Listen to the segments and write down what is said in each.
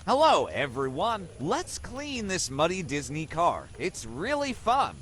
Hello, everyone. Let's clean this muddy Disney car. It's really fun.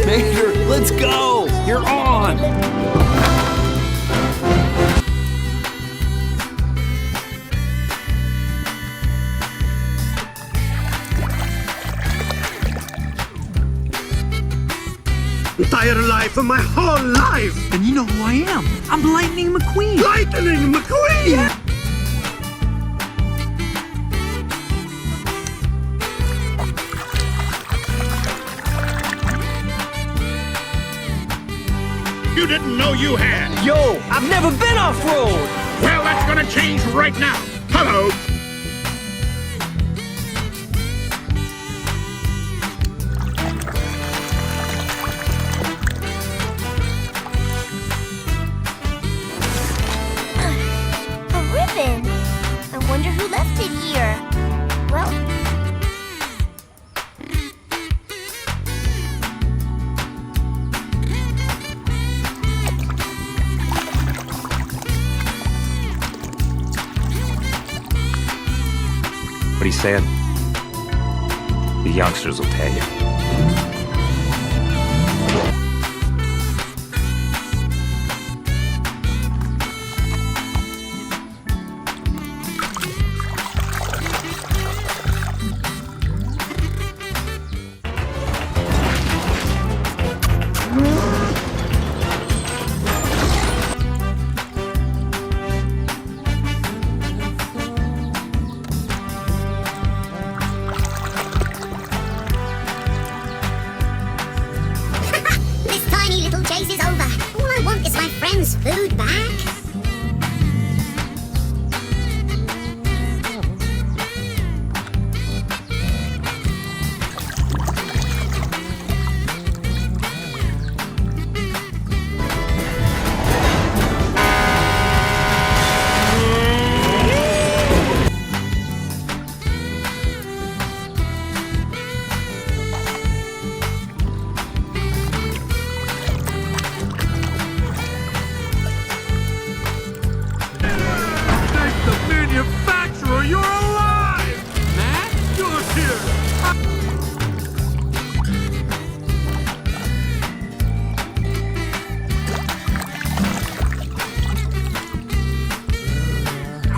Major, let's go! You're on! Entire life of my whole life! And you know who I am. I'm Lightning McQueen. Lightning McQueen! Yeah. You didn't know you had! Yo, I've never been off-road! Well, that's gonna change right now! Hello! A ribbon! I wonder who left it here. Well... What he said, the youngsters will tell you. Food back?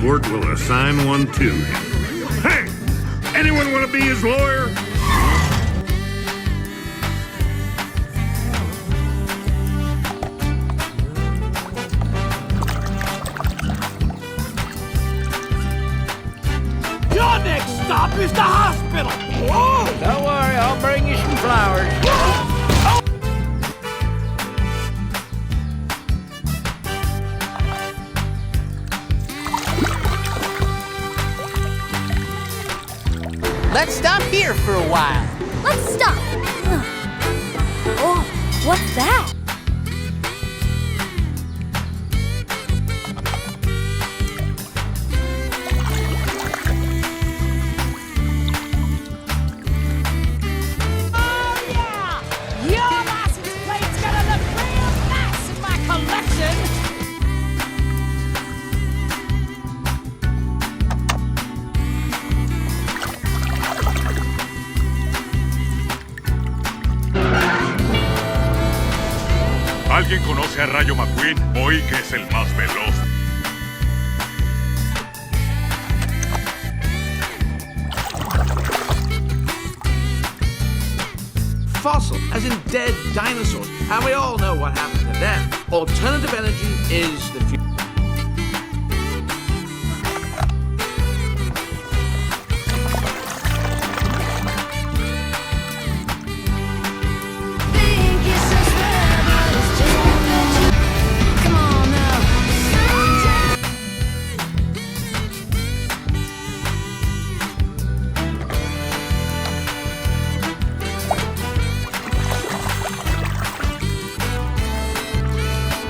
Court will assign one to him. Hey! Anyone want to be his lawyer? Your next stop is the hospital. Whoa! Don't worry, I'll bring you some flowers. Let's stop here for a while. Let's stop. Oh, what's that? Your license plate's gonna look real nice in my collection. ¿Alguien conoce a Rayo McQueen? Hoy que es el más veloz. Fossil, as in dead dinosaurs, and we all know what happened to them. Alternative energy is the future. Come on now.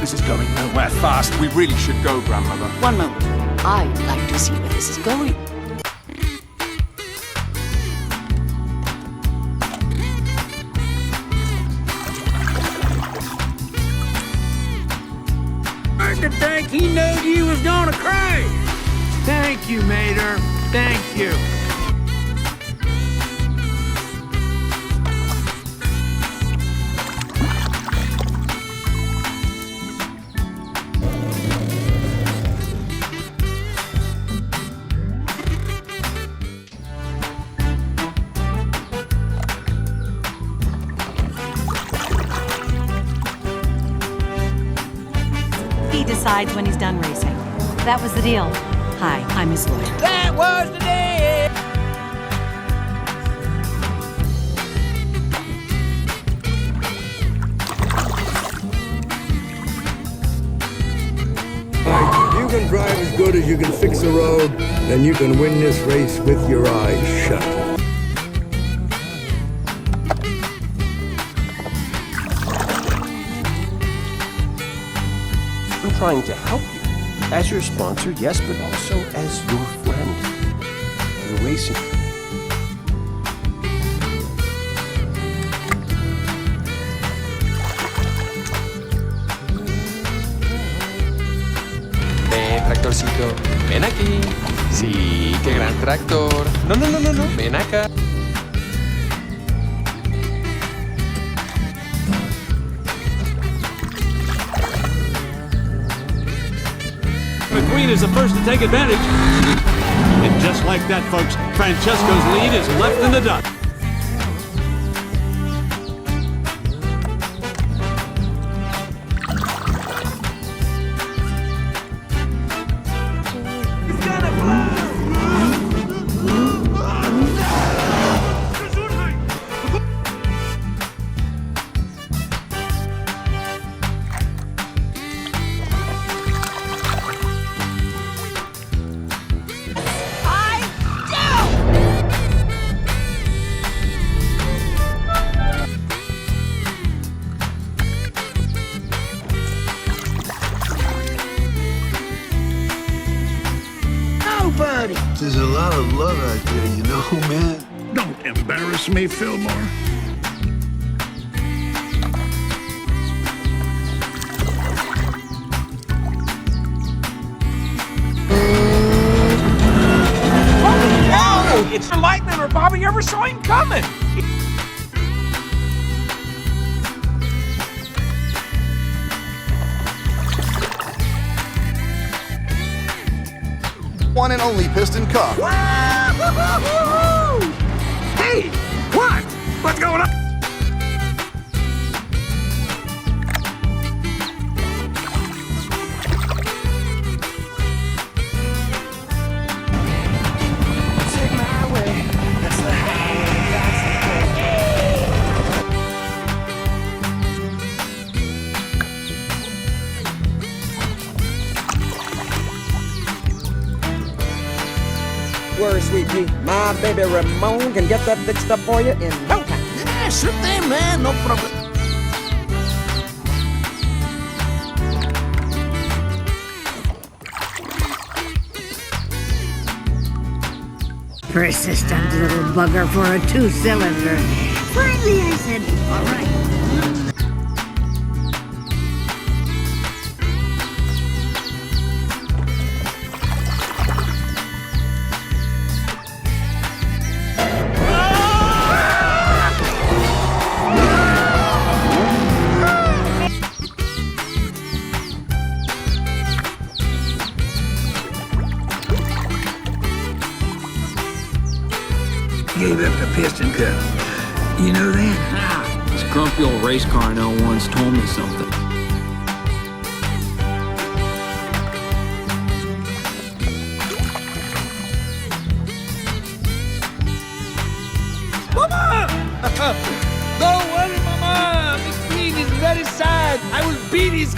This is going nowhere fast. We really should go, Grandmother. One moment. I'd like to see where this is going. Hard to think he knowed you was gonna crash. Thank you, Mater. Thank you. He decides when he's done racing. That was the deal. Hi, I'm his lawyer. That was the day. If you can drive as good as you can fix a road, then you can win this race with your eyes shut. I'm trying to help you. As your sponsor, yes, but also as your friend. You're racing. Ven, tractorcito. Ven aquí. Sí, qué gran tractor. No, no, no, no, no. Ven acá. McQueen is the first to take advantage. And just like that, folks, Francesco's lead is left in the dust. There's a lot of love out there, you know, man. Don't embarrass me, Fillmore. Oh, it's the lightning or Bobby ever saw him coming. One and only piston cup. what's going on? Worry, sweet pea. My baby Ramon can get that fixed up for you in no time. Yeah, sure thing, man. No problem. Persistent little bugger for a 2-cylinder. Finally, I said, all right. Gave up the piston cup. You know that? This grumpy old race car I know once told me something. Mama! Don't worry, Mama. McQueen is very sad. I will beat his